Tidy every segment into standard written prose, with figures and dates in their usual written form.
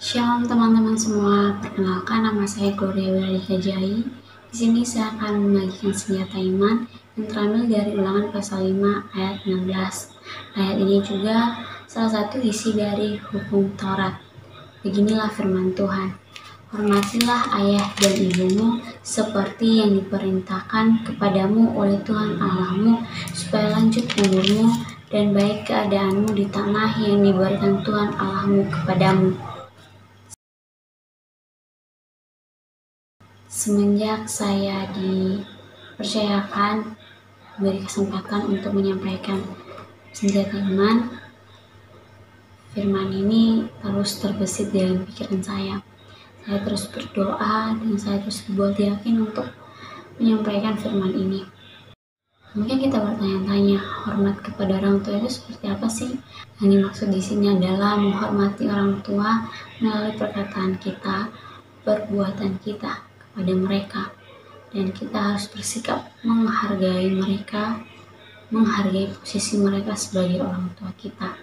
Shalom teman-teman semua, perkenalkan nama saya Gloria Wiradika Jai. Di sini saya akan membagikan senjata iman yang terambil dari Ulangan pasal 5 ayat 16. Ayat ini juga salah satu isi dari hukum Taurat. Beginilah firman Tuhan. Hormatilah ayah dan ibumu seperti yang diperintahkan kepadamu oleh Tuhan Allahmu, supaya lanjut umurmu dan baik keadaanmu di tanah yang diberikan Tuhan Allahmu kepadamu. Semenjak saya dipercayakan, diberi kesempatan untuk menyampaikan senjata iman, firman ini terus terbesit dalam pikiran saya. Saya terus berdoa dan saya terus dibuat yakin untuk menyampaikan firman ini. Mungkin kita bertanya-tanya, hormat kepada orang tua itu seperti apa sih? Yang dimaksud di sini adalah menghormati orang tua melalui perkataan kita, perbuatan kita kepada mereka. Dan kita harus bersikap menghargai mereka, menghargai posisi mereka sebagai orang tua kita.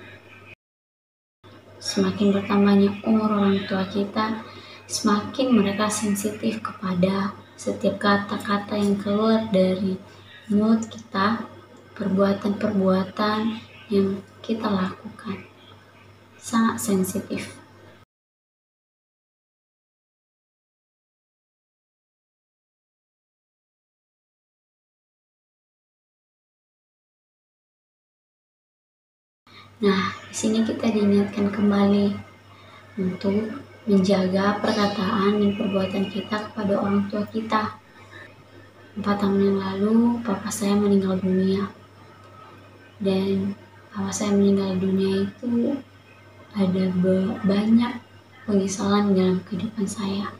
Semakin bertambahnya umur orang tua kita, semakin mereka sensitif kepada setiap kata-kata yang keluar dari mulut kita, perbuatan-perbuatan yang kita lakukan. Sangat sensitif. Nah, di sini kita diingatkan kembali untuk menjaga perkataan dan perbuatan kita kepada orang tua kita. 4 tahun yang lalu, papa saya meninggal dunia. Dan papa saya meninggal dunia itu ada banyak penyesalan dalam kehidupan saya.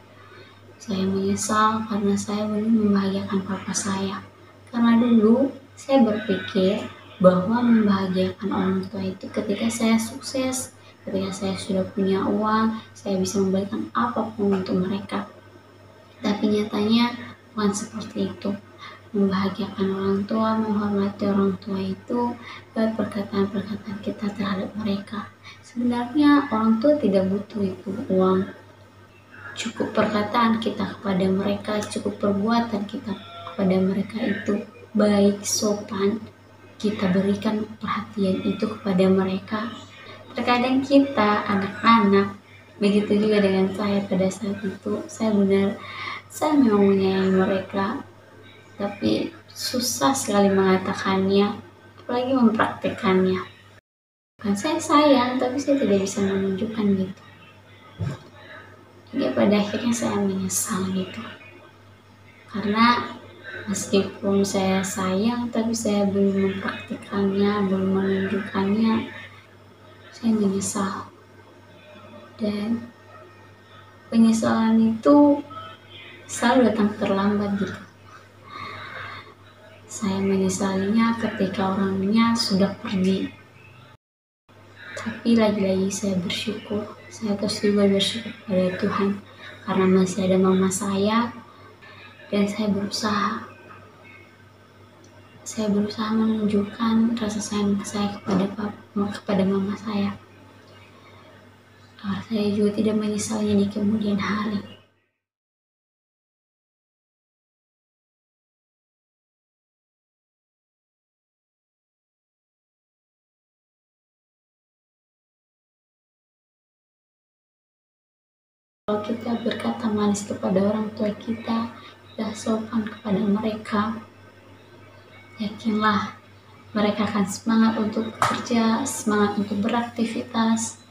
Saya menyesal karena saya belum membahagiakan papa saya. Karena dulu saya berpikir bahwa membahagiakan orang tua itu ketika saya sukses, ketika saya sudah punya uang, saya bisa memberikan apapun untuk mereka. Tapi nyatanya bukan seperti itu. Membahagiakan orang tua, menghormati orang tua itu lewat perkataan-perkataan kita terhadap mereka. Sebenarnya orang tua tidak butuh itu uang. Cukup perkataan kita kepada mereka, cukup perbuatan kita kepada mereka itu baik, sopan. Kita berikan perhatian itu kepada mereka. Terkadang kita anak-anak, begitu juga dengan saya pada saat itu, saya memang menyayangi mereka, tapi susah sekali mengatakannya, apalagi mempraktekannya. Bukan saya sayang, tapi saya tidak bisa menunjukkan gitu. Jadi pada akhirnya saya menyesal gitu. Karena meskipun saya sayang, tapi saya belum mempraktikannya, belum menunjukkannya, saya menyesal. Dan penyesalan itu selalu datang terlambat gitu. Saya menyesalinya ketika orangnya sudah pergi. Tapi lagi-lagi saya bersyukur. Saya terus juga bersyukur pada Tuhan karena masih ada mama saya. Dan saya berusaha menunjukkan rasa sayang saya kepada mama saya. Agar saya juga tidak menyesalinya di kemudian hari. Kalau kita berkata manis kepada orang tua kita, sopan kepada mereka, yakinlah mereka akan semangat untuk bekerja, semangat untuk beraktivitas.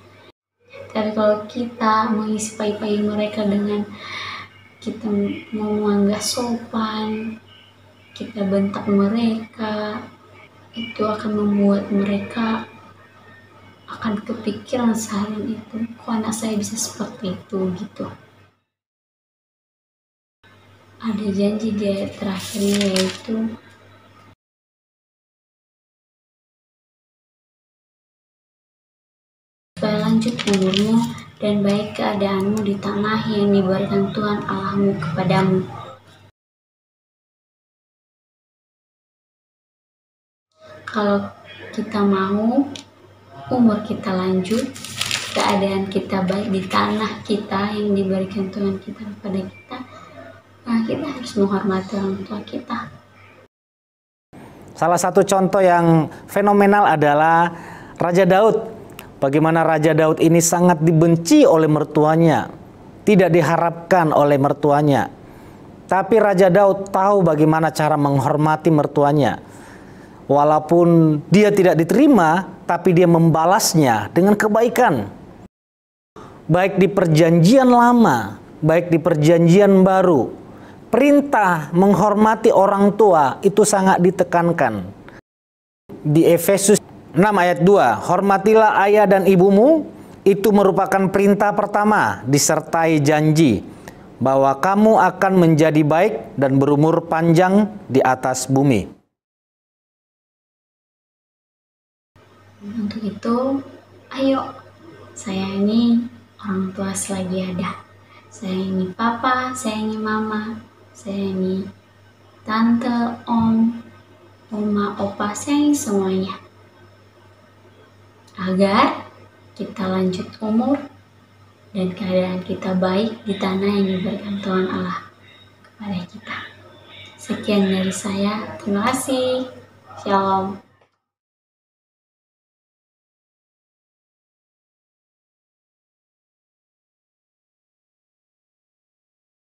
Tapi kalau kita mengisi pai-pai mereka dengan kita ngomong gak sopan, kita bentak mereka, itu akan membuat mereka akan kepikiran seharian itu, kok anak saya bisa seperti itu gitu. Ada janji di ayat terakhirnya, yaitu supaya lanjut umurmu dan baik keadaanmu di tanah yang diberikan Tuhan Allahmu kepadamu. Kalau kita mau umur kita lanjut, keadaan kita baik di tanah kita yang diberikan Tuhan kita kepada kita, nah kita harus menghormati orang tua kita. Salah satu contoh yang fenomenal adalah Raja Daud. Bagaimana Raja Daud ini sangat dibenci oleh mertuanya, tidak diharapkan oleh mertuanya. Tapi Raja Daud tahu bagaimana cara menghormati mertuanya. Walaupun dia tidak diterima, tapi dia membalasnya dengan kebaikan. Baik di perjanjian lama, baik di perjanjian baru, perintah menghormati orang tua itu sangat ditekankan. Di Efesus 6 ayat 2, hormatilah ayah dan ibumu, itu merupakan perintah pertama disertai janji bahwa kamu akan menjadi baik dan berumur panjang di atas bumi. Untuk itu, ayo sayangi orang tua selagi ada. Sayangi papa, sayangi mama, sayangi tante, om, oma, opa, sayangi semuanya. Agar kita lanjut umur dan keadaan kita baik di tanah yang diberikan Tuhan Allah kepada kita. Sekian dari saya. Terima kasih. Shalom.